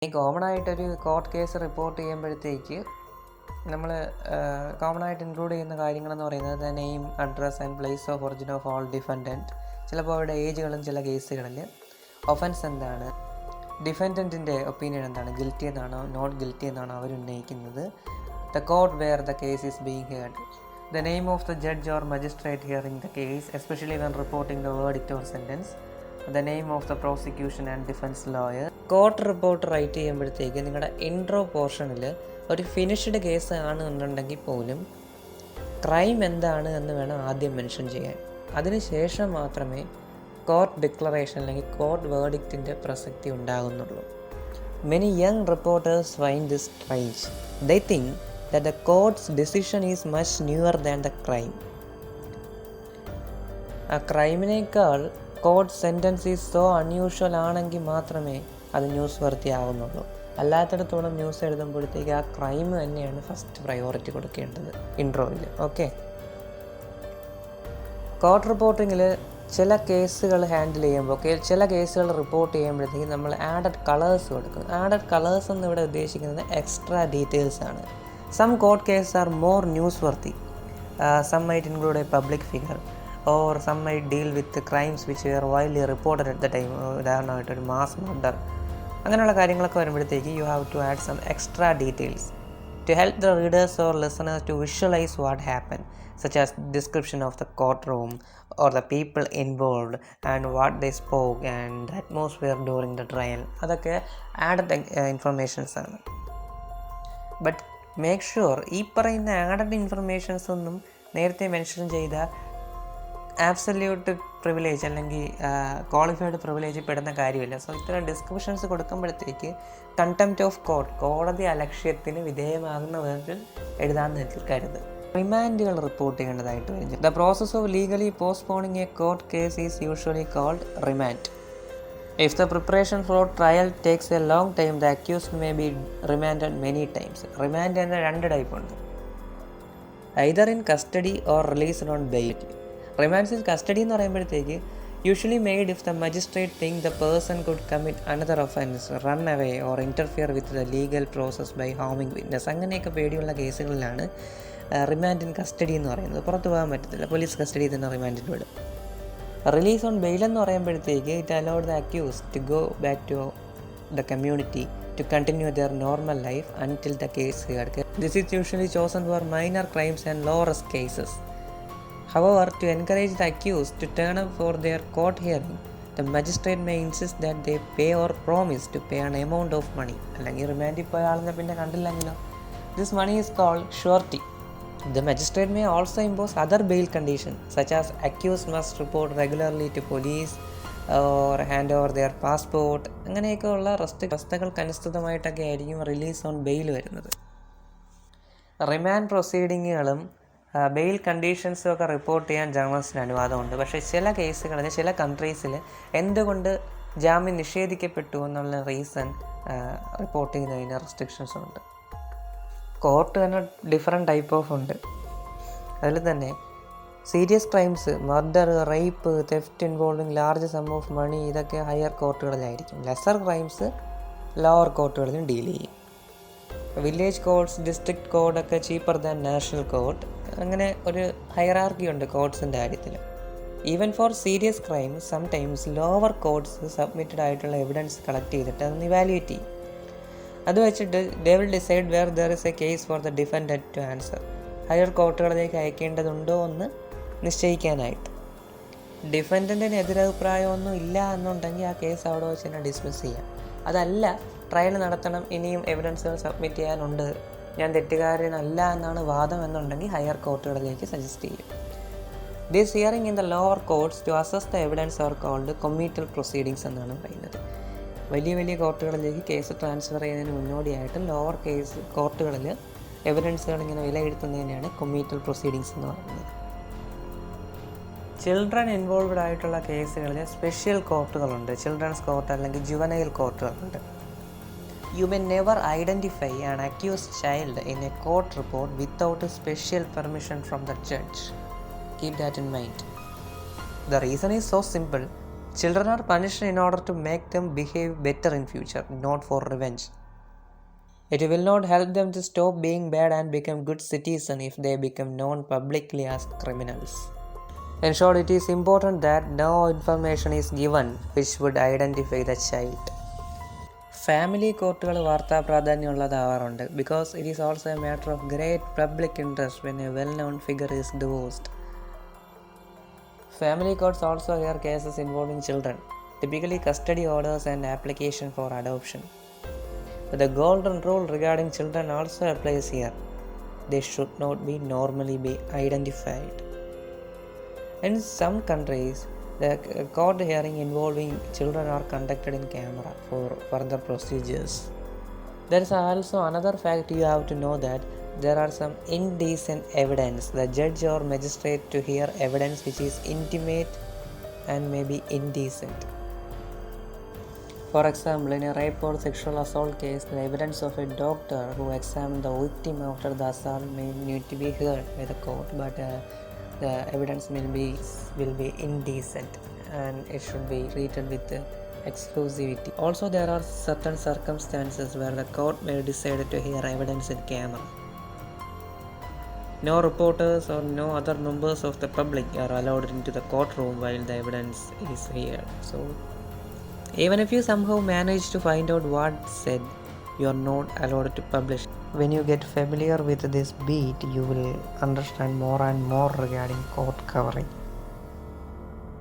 ഈ കോമൺ ആയിട്ടൊരു court case report ചെയ്യുമ്പോഴത്തേക്ക് നമ്മൾ കോമൺ ആയിട്ട് ഇൻക്ലൂഡ് ചെയ്യുന്ന കാര്യങ്ങളെന്ന് പറയുന്നത് name, address and place of origin of all defendant, ചിലപ്പോൾ അവരുടെ ഏജുകളും ചില കേസുകളിൽ ഒഫൻസ് എന്താണ്, ഡിഫൻഡൻറ്റിൻ്റെ ഒപ്പീനിയൻ എന്താണ്, ഗിൽറ്റി എന്നാണോ നോട്ട് ഗിൽറ്റി എന്നാണോ അവർ ഉന്നയിക്കുന്നത്, the court where the case is being heard, the name of the judge or magistrate hearing the case especially when reporting the verdict or sentence, the name of the prosecution and defence lawyer. Court report write ചെയ്യുമ്പോഴത്തേക്ക് നിങ്ങളുടെ intro പോർഷനിൽ ഒരു finished case ആണെന്നുണ്ടെങ്കിൽ പോലും crime എന്താണ് എന്ന് വേണം ആദ്യം മെൻഷൻ ചെയ്യാൻ. അതിനുശേഷം മാത്രമേ കോർട്ട് ഡിക്ലറേഷൻ അല്ലെങ്കിൽ കോർട്ട് വേർഡിക്റ്റിൻ്റെ പ്രസക്തി ഉണ്ടാകുന്നുള്ളൂ. Many young reporters find this strange. They think that the court's decision is much newer than the crime. ആ ക്രൈമിനേക്കാൾ court sentence is so unusual ആണെങ്കിൽ മാത്രമേ അത് ന്യൂസ് വർത്തി ആവുന്നുള്ളൂ. അല്ലാത്തിടത്തോളം ന്യൂസ് എഴുതുമ്പോഴത്തേക്ക് ആ ക്രൈം തന്നെയാണ് ഫസ്റ്റ് പ്രയോറിറ്റി കൊടുക്കേണ്ടത് ഇൻട്രോയിൽ. ഓക്കെ, കോർട്ട് റിപ്പോർട്ടിങ്ങിൽ ചില കേസുകൾ ഹാൻഡിൽ ചെയ്യുമ്പോൾ ചില കേസുകൾ റിപ്പോർട്ട് ചെയ്യുമ്പോഴത്തേക്ക് നമ്മൾ ആഡഡ് കളേഴ്സ് കൊടുക്കും. ആഡഡ് കളേഴ്സ് എന്ന് ഇവിടെ ഉദ്ദേശിക്കുന്നത് എക്സ്ട്രാ ഡീറ്റെയിൽസ് ആണ്. Some court cases are more newsworthy. Some might include a public figure, or some might deal with the crimes which were widely reported at the time. ഉദാഹരണമായിട്ട് ഒരു mass murder, അങ്ങനെയുള്ള കാര്യങ്ങളൊക്കെ വരുമ്പോഴത്തേക്ക് you have to add some extra details to help the readers or listeners to visualize what happened, such as description of the courtroom or the people involved and what they spoke and the atmosphere during the trial. അതൊക്കെ added informations ആണ്. But make sure ഈ പറയുന്ന added informations ഒന്നും നേരത്തെ mention ചെയ്ത absolute privilege അല്ലെങ്കിൽ qualified privilege പെടുന്ന കാര്യമില്ല. സോ ഇത്തരം ഡിസ്ക്രിപ്ഷൻസ് കൊടുക്കുമ്പോഴത്തേക്ക് കണ്ടംപ്റ്റ് ഓഫ് കോർട്ട്, കോടതി അലക്ഷ്യത്തിന് വിധേയമാകുന്ന വിധത്തിൽ എഴുതാൻ നിൽക്കരുത്. റിമാൻഡുകൾ റിപ്പോർട്ട് ചെയ്യേണ്ടതായിട്ട് വരും. The process of legally postponing a court case is usually called remand. If the preparation for trial takes a long time, the accused may be remanded many times. Remand എന്ന രണ്ട് type ഉണ്ട്. either in custody or released on bail. Remands in custody എന്ന് പറയുമ്പോഴത്തേക്ക് usually made if the magistrate think the person could commit another offense, run away or interfere with the legal process by harming witness. അങ്ങനെയൊക്കെ പേടിയുള്ള കേസുകളിലാണ് remand in custody എന്ന് പറയുന്നത്. പുറത്തു പോകാൻ പറ്റത്തില്ല, police കസ്റ്റഡിയിൽ തന്നെ റിമാൻഡിന് വിടും. റിലീസ് ഓൺ ബെയിൽ എന്ന് പറയുമ്പോഴത്തേക്ക് it allowed the accused to go back to the community to continue their normal life until the case heard. This is usually chosen for minor crimes and low risk cases. However to encourage the accused to turn up for their court hearing, the magistrate may insist that they pay or promise to pay an amount of money. അല്ലെങ്കിൽ റിമാൻഡിൽ പോയ ആളിനെ പിന്നെ കണ്ടില്ലെങ്കിലോ? This money is called surety. The magistrate may also impose other bail conditions, such as accused must report regularly to police or hand over their passport. അങ്ങനെയൊക്കെയുള്ള വ്യവസ്ഥകൾക്കനുസൃതമായിട്ടൊക്കെ ആയിരിക്കും release on bail വരുന്നത്. Remand പ്രൊസീഡിങ്ങുകളും bail കണ്ടീഷൻസും ഒക്കെ report ചെയ്യാൻ ജേർണലിസ്റ്റിന് അനുവാദമുണ്ട്. പക്ഷേ ചില കേസുകളിൽ ചില കൺട്രീസിൽ എന്തുകൊണ്ട് ജാമ്യം നിഷേധിക്കപ്പെട്ടു എന്നുള്ള റീസൺ റിപ്പോർട്ട് ചെയ്യുന്നതിന് റെസ്ട്രിക്ഷൻസ് ഉണ്ട്. കോർട്ട് തന്നെ ഡിഫറെൻറ്റ് ടൈപ്പ് ഓഫ് ഉണ്ട്. അതിൽ തന്നെ serious crimes, murder, rape, theft involving large sum of money, ഇതൊക്കെ ഹയർ കോർട്ടുകളിലായിരിക്കും. ലെസർ ക്രൈംസ് ലോവർ കോർട്ടുകളിലും ഡീൽ ചെയ്യും. വില്ലേജ് കോർട്ട്സ്, ഡിസ്ട്രിക്ട് കോർട്ടൊക്കെ ചീപ്പർ ദാൻ നാഷണൽ കോർട്ട്. അങ്ങനെ ഒരു ഹയറാർക്കി ഉണ്ട് കോർട്ട്സിൻ്റെ കാര്യത്തിൽ. Even for serious crimes sometimes lower courts submitted ആയിട്ടുള്ള എവിഡൻസ് കളക്ട് ചെയ്തിട്ട് അതൊന്ന് ഇവാലുവേറ്റ് ചെയ്യും. അത് വെച്ചിട്ട് they will decide wear there is a case for the defendant to answer. Higher കോർട്ടുകളിലേക്ക് അയക്കേണ്ടതുണ്ടോ എന്ന് നിശ്ചയിക്കാനായിട്ട്. ഡിഫൻഡൻറ്റിന് എതിരഭിപ്രായമൊന്നും ഇല്ല എന്നുണ്ടെങ്കിൽ ആ കേസ് അവിടെ വെച്ച് തന്നെ ഡിസ്മിസ് ചെയ്യാം. അതല്ല, ട്രയൽ നടത്തണം, ഇനിയും എവിഡൻസുകൾ സബ്മിറ്റ് ചെയ്യാനുണ്ട്, ഞാൻ തെറ്റുകാരനല്ല എന്നാണ് വാദം എന്നുണ്ടെങ്കിൽ ഹയർ കോർട്ടുകളിലേക്ക് സജസ്റ്റ് ചെയ്യും. This hearing in the lower courts to assess the evidence are called committal proceedings എന്നാണ് പറയുന്നത്. വലിയ വലിയ കോർട്ടുകളിലേക്ക് കേസ് ട്രാൻസ്ഫർ ചെയ്യുന്നതിന് മുന്നോടിയായിട്ട് ലോവർ കേസ് കോർട്ടുകളിൽ എവിഡൻസുകൾ ഇങ്ങനെ വിലയിരുത്തുന്നതിനാണ് കൊമീറ്റൽ പ്രൊസീഡിങ്സ് എന്ന് പറയുന്നത്. ചിൽഡ്രൻ ഇൻവോൾവ്ഡ് ആയിട്ടുള്ള കേസുകളിൽ സ്പെഷ്യൽ കോർട്ടുകളുണ്ട്. ചിൽഡ്രൻസ് കോർട്ട് അല്ലെങ്കിൽ ജുവനൈൽ കോർട്ടുകളുണ്ട്. You may never identify an accused child in a court report without special permission from the judge. Keep that in mind. The reason is so simple. Children are punished in order to make them behave better in future, not for revenge. It will not help them to stop being bad and become good citizens if they become known publicly as criminals. In short, it is important that no information is given which would identify the child. Family കോർട്ടുകൾ വാർത്താ പ്രാധാന്യമുള്ളതാവാറുണ്ട് because it is also a matter of great public interest when a well known figure is divorced. Family courts also hear cases involving children, typically custody orders and application for adoption. But the golden rule regarding children also applies here. They should not be normally be identified. In some countries, the court hearing involving children are conducted in camera for further procedures. There is also another fact you have to know, that there are some indecent evidence. The judge or magistrate to hear evidence which is intimate and may be indecent. For example, in a rape or sexual assault case, the evidence of a doctor who examined the victim after the assault may need to be heard by the court, but the evidence will be indecent and it should be treated with exclusivity. Also, there are certain circumstances where the court may decide to hear evidence in camera. No reporters or no other members of the public are allowed into the courtroom while the evidence is heard. So, even if you somehow manage to find out what's said, you are not allowed to publish. When you get familiar with this beat, you will understand more and more regarding court covering.